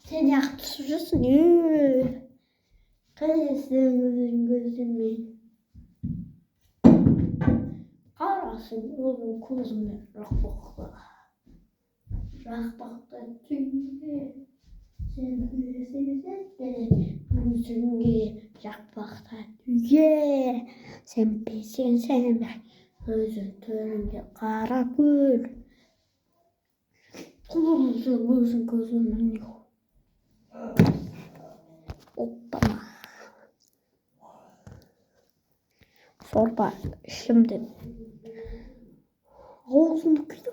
Sen yaklaşırsın. Kalesinin gözümü. Karasın uzun kuzunu rakbakta. Rakbakta tüyü. Sen gözünü rakbakta tüyü. Sen pesin sen gözün töründe kara gül. Kulumuzun gözünün yok. Oppama. Sorba şimdi ağzını kıydı.